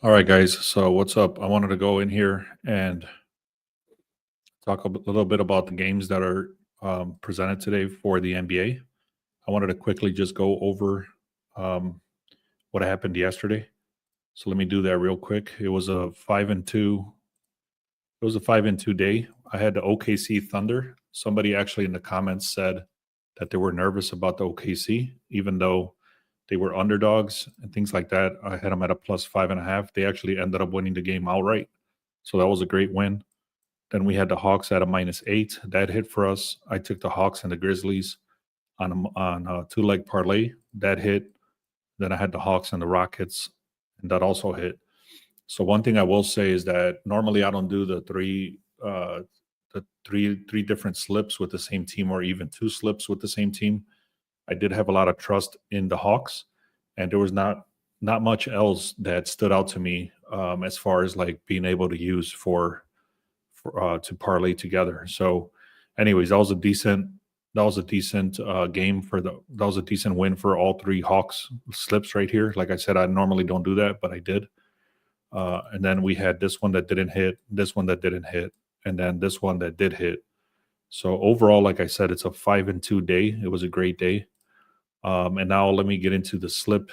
All right, guys. So, what's up? I wanted to go in here and talk little bit about the games that are presented today for the NBA. I wanted to quickly just go over um, what happened yesterday. So, let me do that real quick. It was a 5-2. It was a 5-2 day. I had the OKC Thunder. Somebody actually in the comments said that they were nervous about the OKC, even though they were underdogs and things like that. I had them at a plus 5.5. They actually ended up winning the game outright. So that was a great win. Then we had the Hawks at a -8. That hit for us. I took the Hawks and the Grizzlies on a two-leg parlay. That hit. Then I had the Hawks and the Rockets, and that also hit. So one thing I will say is that normally I don't do the three different slips with the same team, or even two slips with the same team. I did have a lot of trust in the Hawks, and there was not much else that stood out to me as far as like being able to use for to parlay together. So, anyways, that was a decent game for the that was a decent win for all three Hawks slips right here. Like I said, I normally don't do that, but I did. And then we had this one that didn't hit, this one that didn't hit, and then this one that did hit. So overall, like I said, it's a 5-2 day. It was a great day. And now let me get into the slip.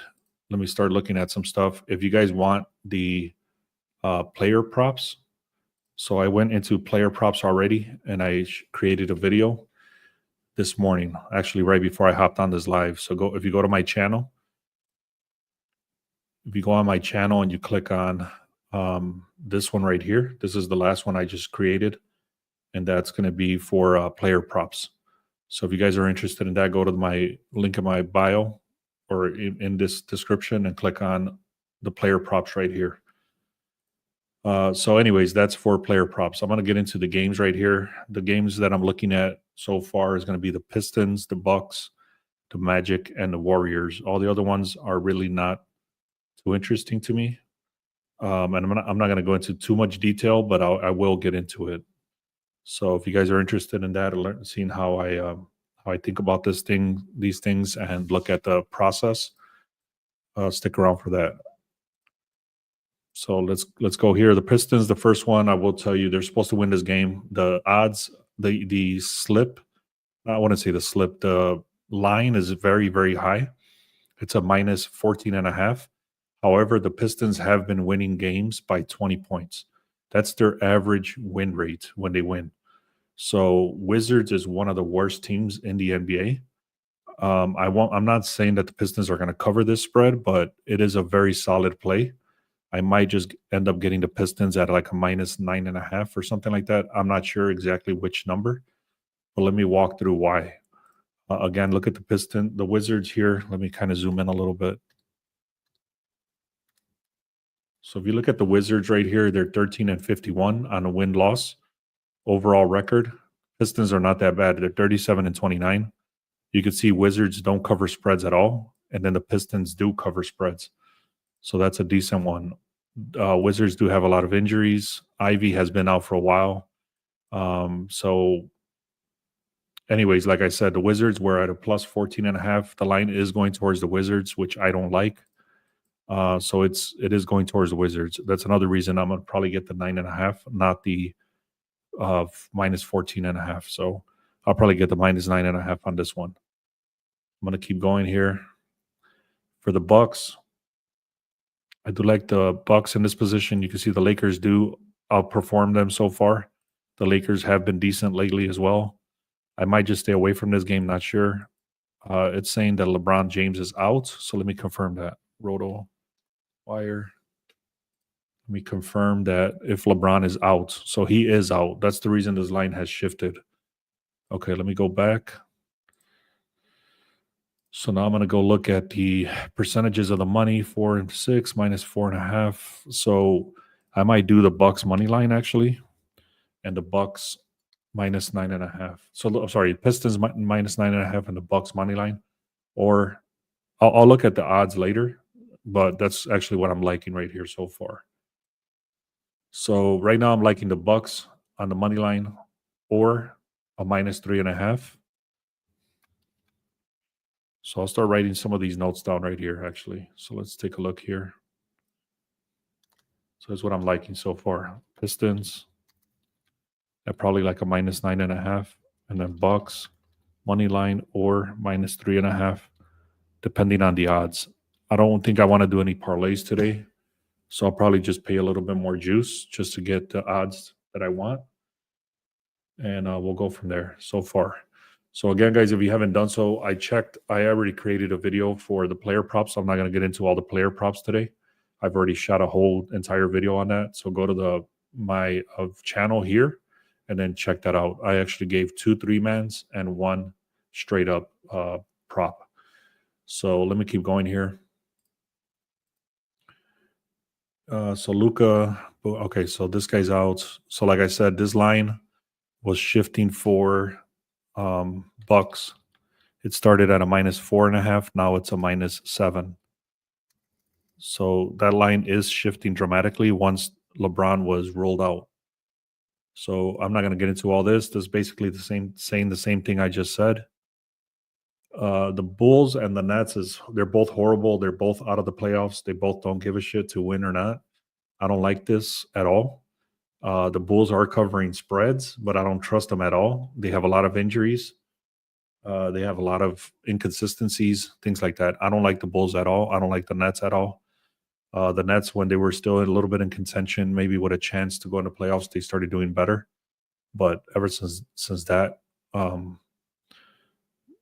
Let me start looking at some stuff. If you guys want the player props, so I went into player props already, and I created a video this morning, actually right before I hopped on this live. So if you go to my channel, if you go on my channel and you click on this one right here, this is the last one I just created, and that's going to be for player props. So if you guys are interested in that, go to my link in my bio or in this description and click on the player props right here. So anyways, that's for player props. I'm going to get into the games right here. The games that I'm looking at so far is going to be the Pistons, the Bucks, the Magic, and the Warriors. All the other ones are really not too interesting to me. And I'm not going to go into too much detail, but I will get into it. So if you guys are interested in that, or seeing how I think about these things, and look at the process, stick around for that. So let's go here. The Pistons, the first one, I will tell you, they're supposed to win this game. The odds, the slip, I want to say the slip, the line is very, very high. It's a minus 14.5. However, the Pistons have been winning games by 20 points. That's their average win rate when they win. So Wizards is one of the worst teams in the NBA. I'm not saying that the Pistons are going to cover this spread, but it is a very solid play. I might just end up getting the Pistons at like a minus 9.5 or something like that. I'm not sure exactly which number, but let me walk through why. Again, look at the Wizards here. Let me kind of zoom in a little bit. So if you look at the Wizards right here, they're 13-51 on a win-loss overall record. Pistons are not that bad. They're 37-29. You can see Wizards don't cover spreads at all, and then the Pistons do cover spreads. So that's a decent one. Wizards do have a lot of injuries. Ivy has been out for a while. So anyways, like I said, the Wizards were at a plus 14.5. The line is going towards the Wizards, which I don't like. So it is going towards the Wizards. That's another reason I'm gonna probably get the 9.5, not the minus 14.5. So I'll probably get the minus 9.5 on this one. I'm gonna keep going here. For the Bucks, I do like the Bucks in this position. You can see the Lakers do outperform them so far. The Lakers have been decent lately as well. I might just stay away from this game, not sure. It's saying that LeBron James is out, so let me confirm that. Roto Wire. Let me confirm that if LeBron is out. So he is out. That's the reason this line has shifted. Okay, let me go back. So now I'm going to go look at the percentages of the money, 4 and 6 minus 4.5. So I might do the Bucks money line actually, and the Bucks minus 9.5. So sorry, Pistons minus 9.5 and the Bucks money line. Or I'll look at the odds later, but that's actually what I'm liking right here so far. So right now I'm liking the Bucks on the money line or a minus 3.5. So I'll start writing some of these notes down right here, actually. So let's take a look here. So that's what I'm liking so far. Pistons at probably like a -9.5, and then Bucks money line or -3.5, depending on the odds. I don't think I want to do any parlays today, so I'll probably just pay a little bit more juice just to get the odds that I want, and we'll go from there so far. So again, guys, if you haven't done so, I already created a video for the player props. I'm not going to get into all the player props today. I've already shot a whole entire video on that. So go to my channel here and then check that out. I actually gave 2 3-mans and 1 straight up prop. So let me keep going here. So Luka, okay, so this guy's out. So like I said, this line was shifting for Bucks. It started at a -4.5. Now it's a -7. So that line is shifting dramatically once LeBron was rolled out. So I'm not going to get into all this. This is basically saying the same thing I just said. The Bulls and the Nets they're both horrible. They're both out of the playoffs. They both don't give a shit to win or not. I don't like this at all. The Bulls are covering spreads, but I don't trust them at all. They have a lot of injuries. They have a lot of inconsistencies, things like that. I don't like the Bulls at all. I don't like the Nets at all. The Nets, when they were still a little bit in contention, maybe with a chance to go into playoffs, they started doing better. But ever since that,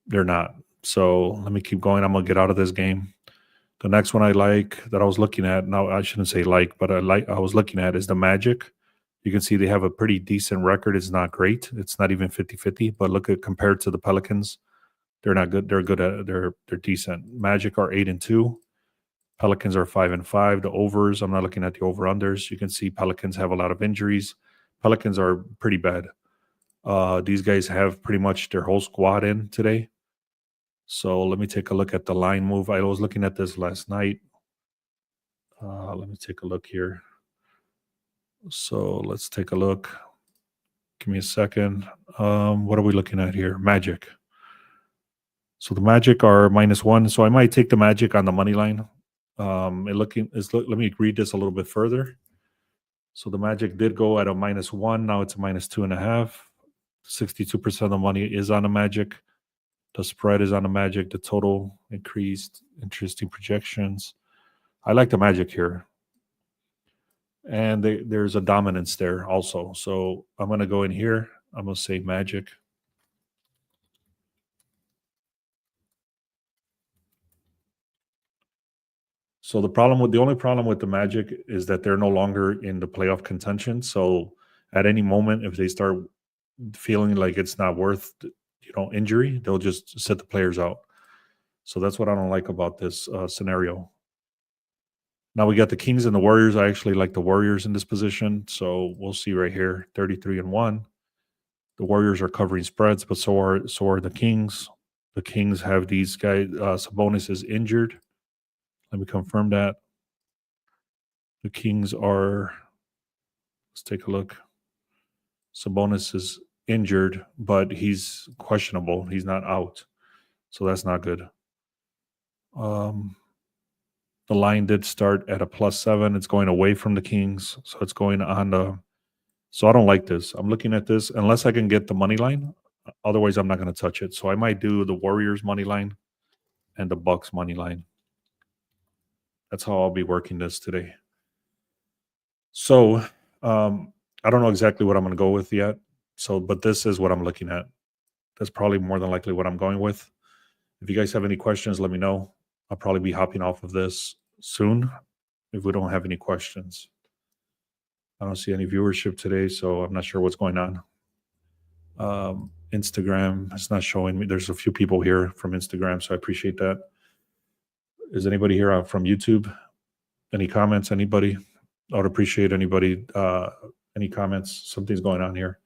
they're not. So let me keep going. I'm gonna get out of this game. The next one I like that I was looking at, now I shouldn't say like, but I was looking at is the Magic. You can see they have a pretty decent record. It's not great. It's not even 50-50, but look at compared to the Pelicans, they're not good. They're good at they're decent. Magic are 8-2. Pelicans are 5-5. The overs, I'm not looking at the over-unders. You can see Pelicans have a lot of injuries. Pelicans are pretty bad. These guys have pretty much their whole squad in today. So let me take a look at the line move. I was looking at this last night. Let me take a look here. So let's take a look. Give me a second. What are we looking at here? Magic. So the Magic are -1. So I might take the Magic on the money line. Let me read this a little bit further. So the Magic did go at a -1. Now it's a -2.5. 62% of the money is on the Magic. The spread is on the Magic. The total increased. Interesting projections. I like the Magic here. And there's a dominance there also. So I'm going to go in here. I'm going to say Magic. So the only problem with the Magic is that they're no longer in the playoff contention. So at any moment, if they start feeling like it's not worth, injury, they'll just sit the players out. So that's what I don't like about this scenario. Now we got the Kings and the Warriors. I actually like the Warriors in this position. So we'll see right here, 33-1. The Warriors are covering spreads, but so are the Kings. The Kings have these guys. Sabonis is injured. Let me confirm that. The Kings are. Let's take a look. Sabonis is injured, but he's questionable. He's not out, so that's not good. The line did start at a +7. It's going away from the Kings, so it's going on the. So I don't like this. I'm looking at this unless I can get the money line. Otherwise, I'm not going to touch it. So I might do the Warriors money line and the Bucks money line. That's how I'll be working this today. So I don't know exactly what I'm going to go with yet. So, but this is what I'm looking at. That's probably more than likely what I'm going with. If you guys have any questions, let me know. I'll probably be hopping off of this soon if we don't have any questions. I don't see any viewership today, so I'm not sure what's going on. Instagram, it's not showing me. There's a few people here from Instagram, so I appreciate that. Is anybody here from YouTube? Any comments? Anybody? I would appreciate anybody. Any comments? Something's going on here.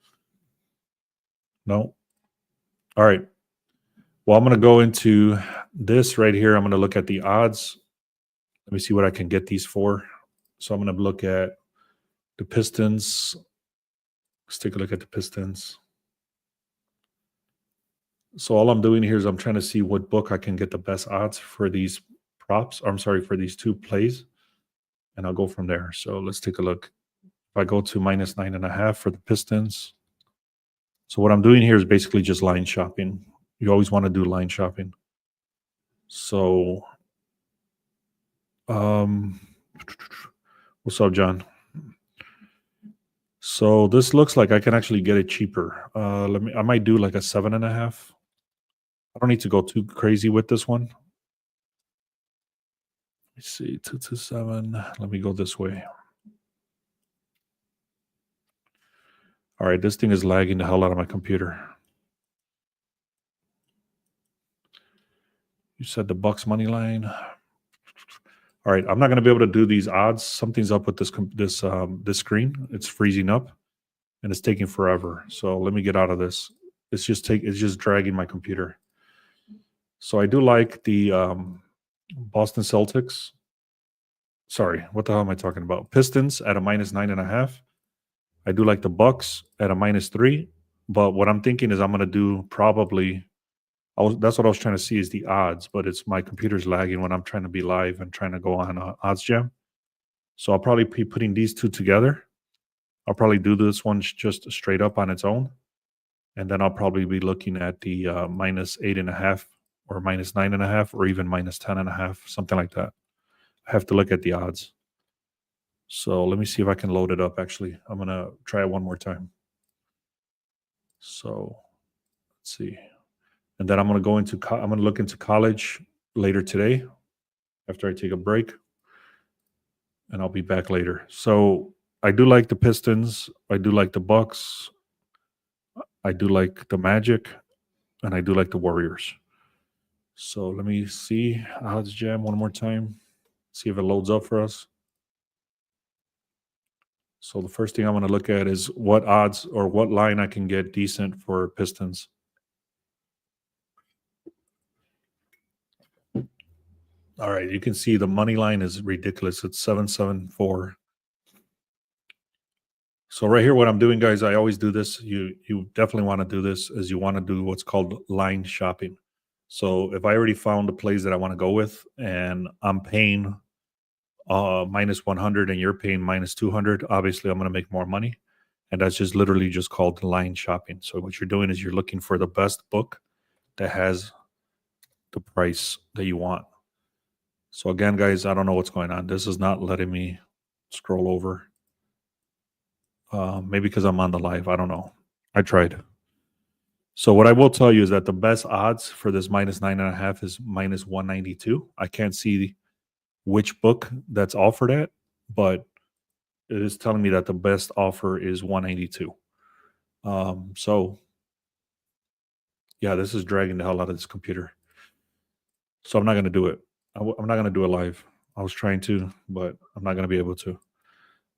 No? All right. Well, I'm going to go into this right here. I'm going to look at the odds. Let me see what I can get these for. So I'm going to look at the Pistons. Let's take a look at the Pistons. So all I'm doing here is I'm trying to see what book I can get the best odds for these props. I'm sorry, for these two plays. and I'll go from there. So let's take a look. If I go to minus 9.5 for the Pistons. So what I'm doing here is basically just line shopping. You always want to do line shopping. So, what's up, John? So this looks like I can actually get it cheaper. I might do like a 7.5. I don't need to go too crazy with this one. Let's see, 227. Let me go this way. All right, this thing is lagging the hell out of my computer. You said the Bucks money line. All right, I'm not going to be able to do these odds. Something's up with this screen. It's freezing up, and it's taking forever. So let me get out of this. It's just dragging my computer. So I do like the Boston Celtics. Sorry, what the hell am I talking about? Pistons at a minus 9.5. I do like the Bucks at a -3. But what I'm thinking is I'm going to do probably. That's what I was trying to see is the odds, but it's my computer's lagging when I'm trying to be live and trying to go on OddsJam. So I'll probably be putting these two together. I'll probably do this one just straight up on its own. And then I'll probably be looking at the -8.5 or -9.5 or even -10.5, something like that. I have to look at the odds. So let me see if I can load it up, actually. I'm going to try it one more time. So let's see. And then I'm going to look into college later today after I take a break. And I'll be back later. So I do like the Pistons. I do like the Bucks. I do like the Magic. And I do like the Warriors. So let me see OddsJam one more time. See if it loads up for us. So the first thing I'm going to look at is what odds or what line I can get decent for Pistons. All right, you can see the money line is ridiculous. It's 774. So right here, what I'm doing, guys, I always do this. You definitely want to do this, as you want to do what's called line shopping. So if I already found the plays that I want to go with, and I'm paying -100 and you're paying -200, obviously I'm going to make more money. And that's just literally just called line shopping. So what you're doing is you're looking for the best book that has the price that you want. So again, guys, I don't know what's going on. This is not letting me scroll over. Maybe because I'm on the live. I don't know. I tried. So what I will tell you is that the best odds for this -9.5 is -192. I can't see which book that's offered at, but it is telling me that the best offer is 192. So yeah, this is dragging the hell out of this computer. So I'm not going to do it. I'm not going to do it live. I was trying to, but I'm not going to be able to.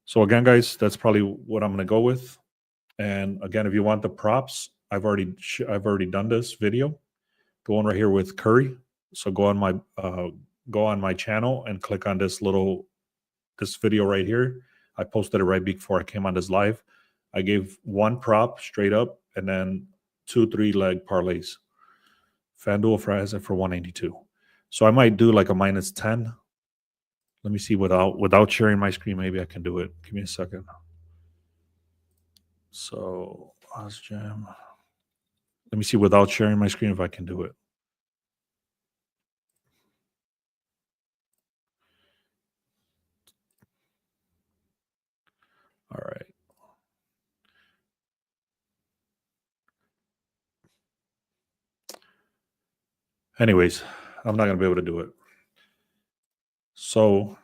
So again, guys, that's probably what I'm going to go with. And again, if you want the props, I've already done this video, the one right here with Curry. So go on my channel and click on this video right here. I posted it right before I came on this live. I gave one prop straight up and then 2 3-leg parlays. FanDuel has it for 192. So I might do like a -10. Let me see without sharing my screen. Maybe I can do it. Give me a second. So OddsJam. Let me see without sharing my screen if I can do it. All right. Anyways, I'm not going to be able to do it. So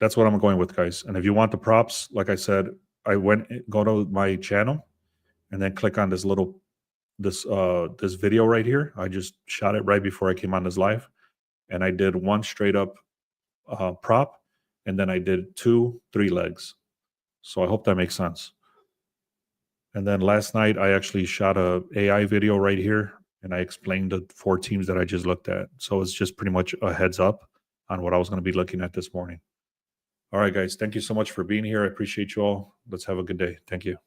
that's what I'm going with, guys. And if you want the props, like I said, go to my channel and then click on this video right here. I just shot it right before I came on this live. And I did one straight up prop, and then I did 2 3-legs. So I hope that makes sense. And then last night, I actually shot a AI video right here, and I explained the 4 teams that I just looked at. So it's just pretty much a heads up on what I was going to be looking at this morning. All right, guys. Thank you so much for being here. I appreciate you all. Let's have a good day. Thank you.